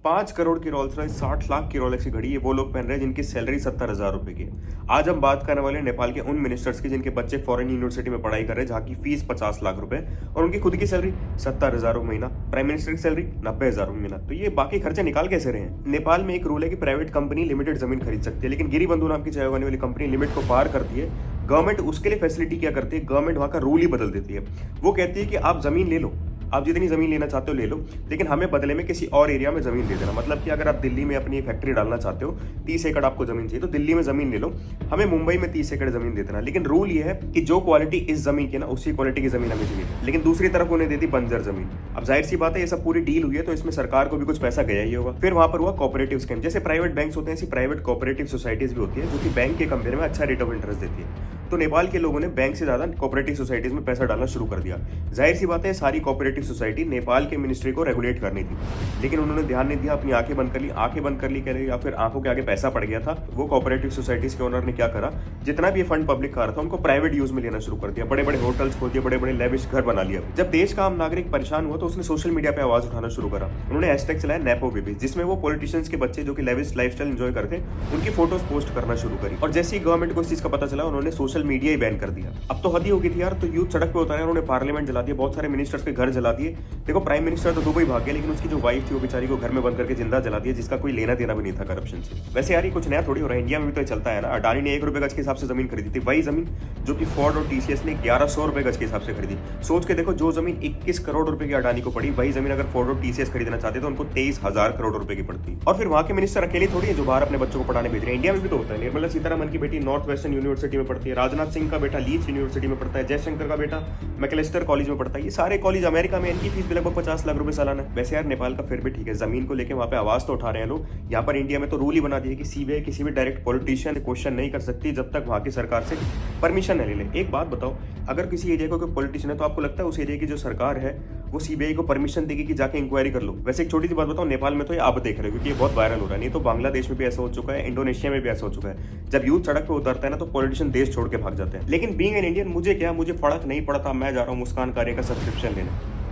5 करोड़ की Rolls Royce, 60 lakh की Rolex की घड़ी ये वो लोग पहन रहे हैं जिनकी सैलरी 70,000 रुपए की है। आज हम बात करने वाले हैं नेपाल के उन मिनिस्टर्स की जिनके बच्चे फॉरेन यूनिवर्सिटी में पढ़ाई कर रहे हैं, जहाँ की फीस 50 लाख रुपए और उनकी खुद की सैलरी 70,000 महीना, प्राइम मिनिस्टर की सैलरी 90,000 महीना। तो ये बाकी खर्चे निकाल कैसे रहे हैं? नेपाल में एक रूल है कि प्राइवेट कंपनी लिमिटेड जमीन खरीद सकती है, लेकिन गिरी बंधु नाम की चाय उगाने वाली कंपनी लिमिट को पार करती है। गवर्नमेंट उसके लिए फैसिलिटी क्या करती है? गवर्नमेंट वहां का रूल ही बदल देती है। वो कहती है कि आप जमीन ले लो, आप जितनी जमीन लेना चाहते हो ले लो, लेकिन हमें बदले में किसी और एरिया में जमीन दे देना। मतलब कि अगर आप दिल्ली में अपनी फैक्ट्री डालना चाहते हो, 30 एकड़ आपको जमीन चाहिए, तो दिल्ली में जमीन ले लो, हमें मुंबई में 30 एकड़ जमीन दे देना। लेकिन रूल ये है कि जो क्वालिटी इस जमीन की ना, उसी क्वालिटी की जमीन हमें चाहिए। लेकिन दूसरी तरफ उन्हें दे दी बंजर जमीन। अब जाहिर सी बात है, ये सब पूरी डील हुई है, तो इसमें सरकार को भी कुछ पैसा गया ही होगा। फिर वहां पर हुआ कोऑपरेटिव स्कीम। जैसे प्राइवेट बैंक होते हैं, ऐसी प्राइवेट कोऑपरेटिव सोसाइटीज भी होती है, जो कि बैंक के कंपेयर में अच्छा रेट ऑफ इंटरेस्ट देती है। तो नेपाल के लोगों ने बैंक से ज्यादा कोऑपरेटिव सोसाइटीज में पैसा डालना शुरू कर दिया। जाहिर सी बात है, सारी कोऑपरेटिव सोसाइटी नेपाल के मिनिस्ट्री को रेगुलेट करनी थी, लेकिन उन्होंने ध्यान नहीं दिया, अपनी आंखें बंद कर ली। आंखें बंद कर ली कह रहे, या फिर आंखों के आगे पैसा पड़ गया था। वो कोऑपरेटिव सोसाइटीज के ओनर ने क्या करा, जितना भी ये फंड पब्लिक का आ रहा था, उनको प्राइवेट यूज में लेना शुरू कर दिया। बड़े बड़े होटल्स खोल दिए, बड़े बड़े लेविश घर बना लिया। जब देश का आम नागरिक परेशान हुआ, तो उसने सोशल मीडिया पे आवाज उठाना शुरू करा। उन्होंने हैशटैग चलाया नेपो बेबी, जिसमें वो पॉलिटिशियंस के बच्चे जो कि लेविश लाइफस्टाइल एंजॉय करते, उनकी फोटोज पोस्ट करना शुरू करी। और जैसे ही गवर्नमेंट को इस चीज का पता चला, उन्होंने सोशल मीडिया ही बैन कर दिया। अब तो हद ही हो गई थी यार। तो यूथ सड़क पे उतारे, उन्होंने पार्लियामेंट जला दिया, बहुत सारे मिनिस्टर्स के घर जला दिए। देखो, प्राइम मिनिस्टर तो दुबई भाग गया, लेकिन उसकी जो वाइफ थी वो बेचारी को घर में बंद करके जिंदा जला दिया, जिसका कोई लेना देना भी नहीं था करप्शन से। वैसे यार ये कुछ नया थोड़ी हो रहा है, इंडिया में भी तो चलता है ना। अडानी ने 1 रुपए गज के हिसाब से जमीन खरीदी थी, वही जमीन जो कि फोर्ड और टीसीएस ने 1100 रुपए गज के हिसाब से खरीदी। सोच के देखो, जो जमीन 21 करोड़ रुपए की अडानी को पड़ी, वही जमीन अगर फोर्ड और टीसीएस खरीदना चाहते तो उनको 23,000 करोड़ रुपए की पड़ती। और फिर वहां के मिनिस्टर अकेले थोड़ी है जो बाहर अपने बच्चों को पढ़ाने भेज रहे हैं। इंडिया में भी तो होता है। निर्मला सीतारमन की बेटी नॉर्थ वेस्टर्न यूनिवर्सिटी में पढ़ती है, राजनाथ सिंह का बेटा लीड्स यूनिवर्सिटी में पढ़ता है, जयशंकर का बेटा मैकलेस्टर कॉलेज में पढ़ता है। ये सारे कॉलेज अमेरिका में, इनकी फीस भी लगभग 50 लाख रुपए सालाना है। वैसे यार नेपाल का फिर भी ठीक है, जमीन को लेकर वहां पे आवाज तो उठा रहे हैं लोग। यहाँ पर इंडिया में तो रूल ही बना दिया कि सीबीआई किसी भी डायरेक्ट पॉलिटिशियन क्वेश्चन नहीं कर सकती जब तक वहां की सरकार से परमिशन न ले ले। एक बात बताओ, अगर किसी एरिया का कोई पॉलिटिशियन है, तो आपको लगता है उस एरिया की जो सरकार है वो सीबीआई को परमिशन देगी कि जाके इंक्वायरी कर लो? वैसे एक छोटी सी बात बताओ, नेपाल में तो ये आप देख रहे हो क्योंकि ये बहुत वायरल हो रहा है। नहीं तो बांग्लादेश में भी ऐसा हो चुका है, इंडोनेशिया में भी ऐसा हो चुका है। जब यूथ सड़क पे उतरता है ना, तो पॉलिटिशियन देश छोड़ के भाग जाते हैं। लेकिन बीइंग एन इंडियन, मुझे क्या, मुझे फर्क नहीं पड़ता। मैं जा रहा हूँ मुस्कान कार्य का सब्सक्रिप्शन लेने।